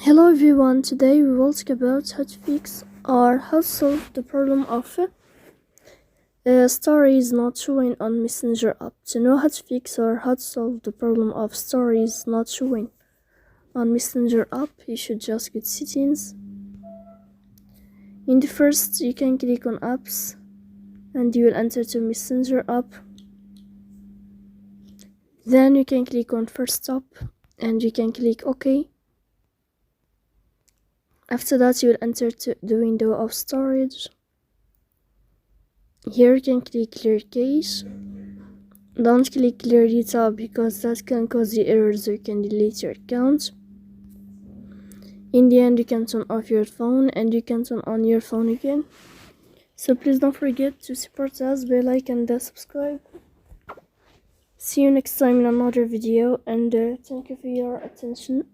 Hello everyone, today we will talk about how to fix or how to solve the problem of stories not showing on Messenger app. To know how to fix or how to solve the problem of stories not showing on Messenger app, you should just go to settings. In the first, you can click on apps and you will enter to Messenger app. Then you can click on first app and you can click OK. After that, you will enter to the window of storage. Here you can click clear cache. Don't click clear data because that can cause you errors or can delete your account. In the end, you can turn off your phone and you can turn on your phone again. So please don't forget to support us by like and subscribe. See you next time in another video and thank you for your attention.